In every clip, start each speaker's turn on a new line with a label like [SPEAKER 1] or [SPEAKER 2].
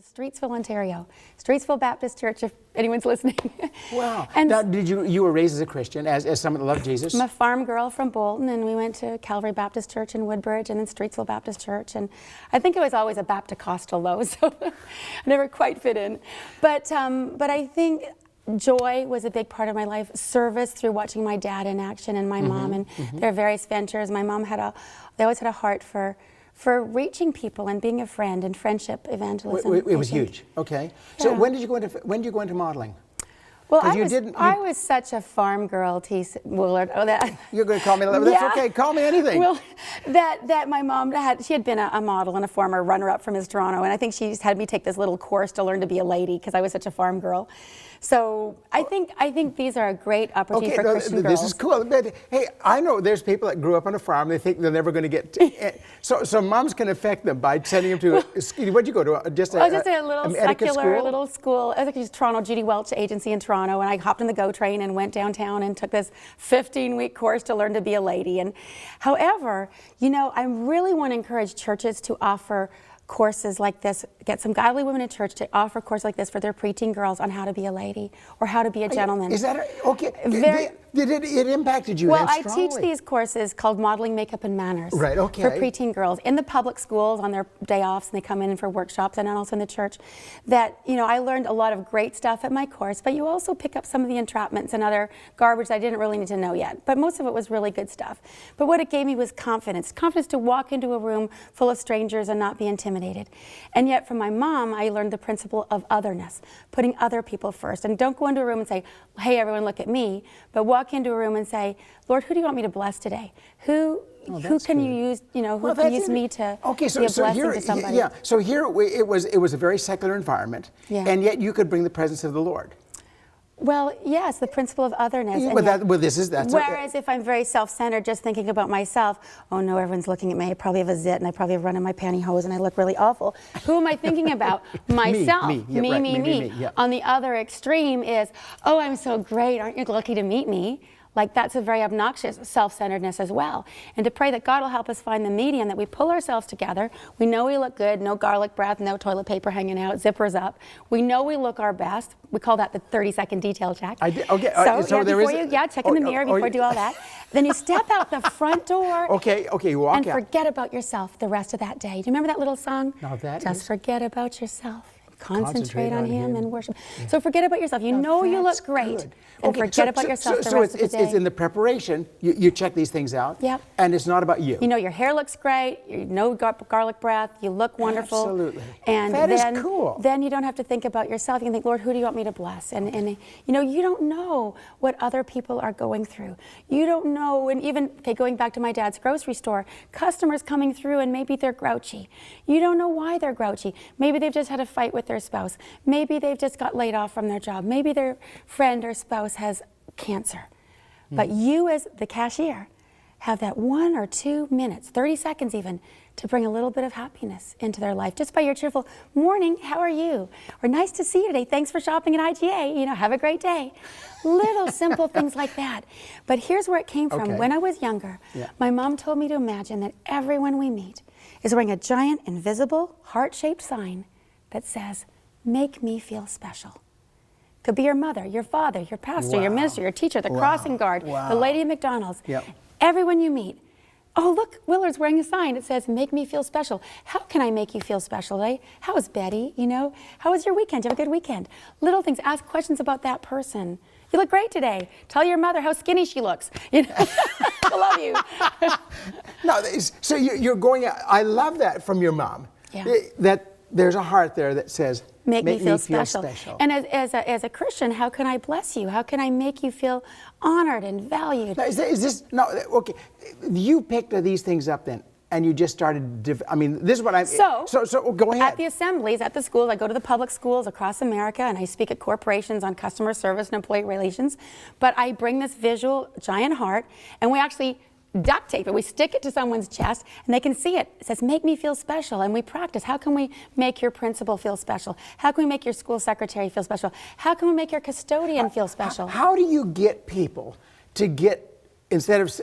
[SPEAKER 1] Streetsville, Ontario. Streetsville Baptist Church, if anyone's listening.
[SPEAKER 2] Wow.
[SPEAKER 1] And
[SPEAKER 2] now, you were raised as a Christian, as someone that loved Jesus?
[SPEAKER 1] I'm a farm girl from Bolton, and we went to Calvary Baptist Church in Woodbridge, and then Streetsville Baptist Church. And I think it was always a Baptist-costal, though, so I never quite fit in. But I think joy was a big part of my life. Service through watching my dad in action and my mom and their various ventures. My mom they always had a heart for reaching people and being a friend and friendship evangelism.
[SPEAKER 2] It was huge. Okay. So
[SPEAKER 1] Yeah.
[SPEAKER 2] when did you go into momodeling?
[SPEAKER 1] Well, I was such a farm girl, Willard. Oh, that
[SPEAKER 2] you're going to call me. That's
[SPEAKER 1] Yeah.
[SPEAKER 2] okay. Call me anything.
[SPEAKER 1] Well, that my mom she had been a model and a former runner-up for Miss Toronto, and I think she had me take this little course to learn to be a lady because I was such a farm girl. So I think these are a great opportunity for Christian girls.
[SPEAKER 2] This is cool. But hey, I know there's people that grew up on a farm. They think they're never going to get. So moms can affect them by sending them to. Where'd you go to? Just a
[SPEAKER 1] little secular little school. I think it was Toronto, Judi agency in Toronto, and I hopped in the GO train and went downtown and took this 15-week course to learn to be a lady. And however, I really want to encourage churches to offer courses like this, get some godly women in church to offer courses like this for their preteen girls on how to be a lady or how to be a gentleman.
[SPEAKER 2] Is that okay? It impacted you
[SPEAKER 1] well,
[SPEAKER 2] then strongly.
[SPEAKER 1] I teach these courses called Modeling Makeup and Manners
[SPEAKER 2] right, okay.
[SPEAKER 1] for preteen girls in the public schools on their day offs, and they come in for workshops, and then also in the church. That, I learned a lot of great stuff at my course, but you also pick up some of the entrapments and other garbage I didn't really need to know yet. But most of it was really good stuff. But what it gave me was confidence to walk into a room full of strangers and not be intimidated. And yet from my mom, I learned the principle of otherness, putting other people first. And don't go into a room and say, hey, everyone, look at me, but walk into a room and say, Lord, who do you want me to bless today? Who can you use, who can use me to be a blessing to somebody?
[SPEAKER 2] Yeah, so here it was a very secular environment, and yet you could bring the presence of the Lord.
[SPEAKER 1] Well, yes, the principle of otherness.
[SPEAKER 2] Whereas
[SPEAKER 1] if I'm very self-centered, just thinking about myself, oh no, everyone's looking at me, I probably have a zit, and I probably have run in my pantyhose, and I look really awful. Who am I thinking about? Myself. Me.
[SPEAKER 2] Yeah.
[SPEAKER 1] On the other extreme is, oh, I'm so great, aren't you lucky to meet me? Like, that's a very obnoxious self-centeredness as well. And to pray that God will help us find the medium, that we pull ourselves together. We know we look good, no garlic breath, no toilet paper hanging out, zippers up. We know we look our best. We call that the 30-second detail check.
[SPEAKER 2] Okay.
[SPEAKER 1] So check in the mirror before you do all that. Then you step out the front door.
[SPEAKER 2] Okay, you walk out.
[SPEAKER 1] And forget about yourself the rest of that day. Do you remember that little song?
[SPEAKER 2] No,
[SPEAKER 1] Just forget about yourself. Concentrate on him and worship. Yeah. So forget about yourself. You look great. And forget about yourself the rest of the day.
[SPEAKER 2] So it's in the preparation, you check these things out.
[SPEAKER 1] Yep.
[SPEAKER 2] And it's not about you.
[SPEAKER 1] Your hair looks great, no garlic breath, you look wonderful.
[SPEAKER 2] Absolutely.
[SPEAKER 1] And
[SPEAKER 2] that is cool.
[SPEAKER 1] Then you don't have to think about yourself. You can think, Lord, who do you want me to bless? And you don't know what other people are going through. You don't know, and even, going back to my dad's grocery store, customers coming through and maybe they're grouchy. You don't know why they're grouchy. Maybe they've just had a fight with their spouse. Maybe they've just got laid off from their job. Maybe their friend or spouse has cancer. But you as the cashier have that 1 or 2 minutes, 30 seconds even, to bring a little bit of happiness into their life just by your cheerful morning, how are you? Or nice to see you today, thanks for shopping at IGA, have a great day. Little simple things like that. But here's where it came from.
[SPEAKER 2] Okay.
[SPEAKER 1] When I was younger, my mom told me to imagine that everyone we meet is wearing a giant invisible heart-shaped sign that says, make me feel special. Could be your mother, your father, your pastor, your minister, your teacher, the crossing guard, the lady at McDonald's.
[SPEAKER 2] Yep.
[SPEAKER 1] Everyone you meet. Oh, look, Willard's wearing a sign that says, make me feel special. How can I make you feel special today? How is Betty, How was your weekend? Did you have a good weekend? Little things, ask questions about that person. You look great today. Tell your mother how skinny she looks. I love you.
[SPEAKER 2] No, so you're going, I love that from your mom.
[SPEAKER 1] Yeah.
[SPEAKER 2] That there's a heart there that says,
[SPEAKER 1] make me feel special. And as a Christian, how can I bless you? How can I make you feel honored and valued?
[SPEAKER 2] Now, okay, you picked these things up then, and you just started, this is what I'm, so go ahead.
[SPEAKER 1] At the assemblies, at the schools, I go to the public schools across America, and I speak at corporations on customer service and employee relations, but I bring this visual giant heart, and we actually duct tape it. We stick it to someone's chest and they can see it. It says, make me feel special. And we practice. How can we make your principal feel special? How can we make your school secretary feel special? How can we make your custodian feel special?
[SPEAKER 2] How do you get people to get, instead of,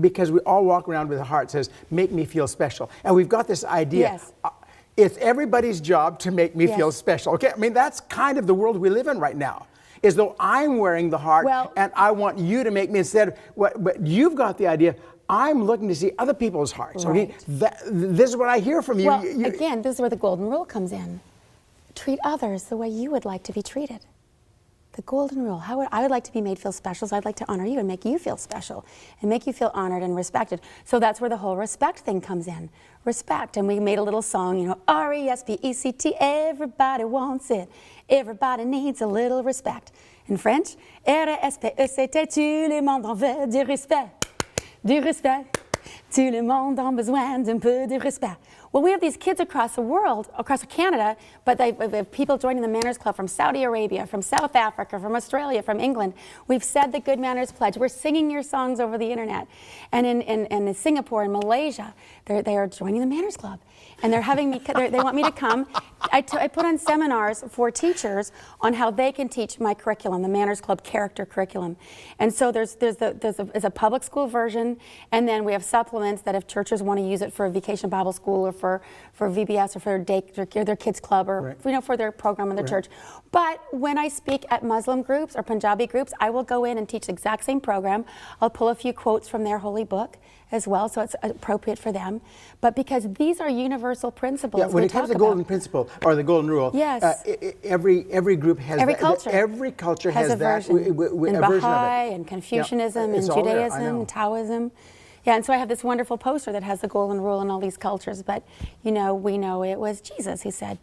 [SPEAKER 2] because we all walk around with a heart that says, make me feel special. And we've got this idea.
[SPEAKER 1] Yes.
[SPEAKER 2] It's everybody's job to make me feel special. Okay, I mean, that's kind of the world we live in right now. Is though I'm wearing the heart, and I want you to make me, instead of what you've got the idea, I'm looking to see other people's hearts.
[SPEAKER 1] Right.
[SPEAKER 2] Okay, this is what I hear from you.
[SPEAKER 1] Well, again, this is where the golden rule comes in. Treat others the way you would like to be treated. The golden rule. I would like to be made feel special, so I'd like to honor you and make you feel special and make you feel honored and respected. So that's where the whole respect thing comes in. Respect. And we made a little song, you know, R-E-S-P-E-C-T, everybody wants it. Everybody needs a little respect. In French, R-E-S-P-E-C-T, tout le monde en veut du respect. Du respect. Tout le monde a besoin d'un peu de respect. Well, we have these kids across the world, across Canada, but they have people joining the Manners Club from Saudi Arabia, from South Africa, from Australia, from England. We've said the Good Manners Pledge. We're singing your songs over the internet. And in Singapore and Malaysia, they are joining the Manners Club. And they're having me, they want me to come. I put on seminars for teachers on how they can teach my curriculum, the Manners Club character curriculum. And so there's a public school version, and then we have supplements that if churches want to use it for a vacation Bible school or for VBS or for their kids club or for their program in the church. But when I speak at Muslim groups or Punjabi groups, I will go in and teach the exact same program. I'll pull a few quotes from their holy book as well, so it's appropriate for them. But because these are universal principles,
[SPEAKER 2] yeah, when it comes to the golden principle or the golden rule,
[SPEAKER 1] yes,
[SPEAKER 2] every group has
[SPEAKER 1] every
[SPEAKER 2] that.
[SPEAKER 1] culture.
[SPEAKER 2] Every culture has
[SPEAKER 1] a
[SPEAKER 2] that
[SPEAKER 1] version.
[SPEAKER 2] In
[SPEAKER 1] a version
[SPEAKER 2] Baha'i
[SPEAKER 1] and Confucianism and
[SPEAKER 2] all there,
[SPEAKER 1] Judaism and Taoism. Yeah, and so I have this wonderful poster that has the golden rule in all these cultures. But we know it was Jesus who said,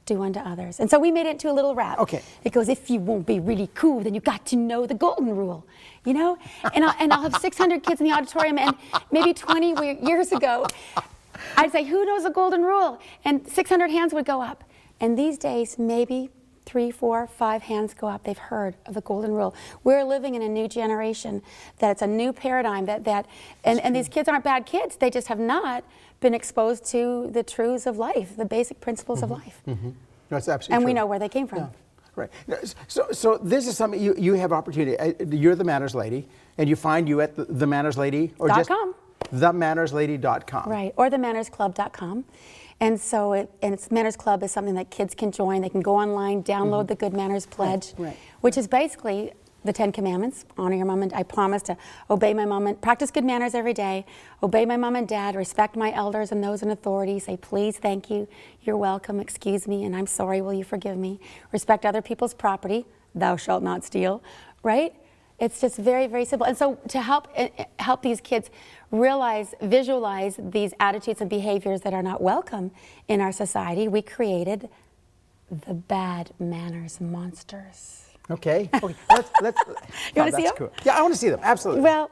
[SPEAKER 1] "Do unto others." And so we made it into a little rap.
[SPEAKER 2] Okay.
[SPEAKER 1] It goes, if you won't be really cool, then you got to know the golden rule, you know? And I'll have 600 kids in the auditorium, and maybe 20 years ago, I'd say, who knows the golden rule? And 600 hands would go up. And these days, maybe 3, 4, 5 hands go up. They've heard of the golden rule. We're living in a new generation, that it's a new paradigm, and these kids aren't bad kids. They just have not been exposed to the truths of life, the basic principles of life.
[SPEAKER 2] That's absolutely
[SPEAKER 1] and
[SPEAKER 2] true.
[SPEAKER 1] we know where they came from.
[SPEAKER 2] Yeah. Right. So this is something you have opportunity. You're the Manners Lady, and you find you at the Manners Lady or just
[SPEAKER 1] .com.
[SPEAKER 2] themannerslady.com.
[SPEAKER 1] Right, or themannersclub.com. And so Manners Club is something that kids can join. They can go online, download the Good Manners Pledge, which is basically the 10 Commandments. Honor your mom and I promise to obey my mom and practice good manners every day. Obey my mom and dad, respect my elders and those in authority. Say please, thank you, you're welcome, excuse me, and I'm sorry, will you forgive me? Respect other people's property. Thou shalt not steal, right? It's just very, very simple. And so to help these kids visualize these attitudes and behaviors that are not welcome in our society, we created the Bad Manners Monsters.
[SPEAKER 2] Okay. Let's
[SPEAKER 1] You want to see them?
[SPEAKER 2] Cool. Yeah, I want to see them. Absolutely.
[SPEAKER 1] Well,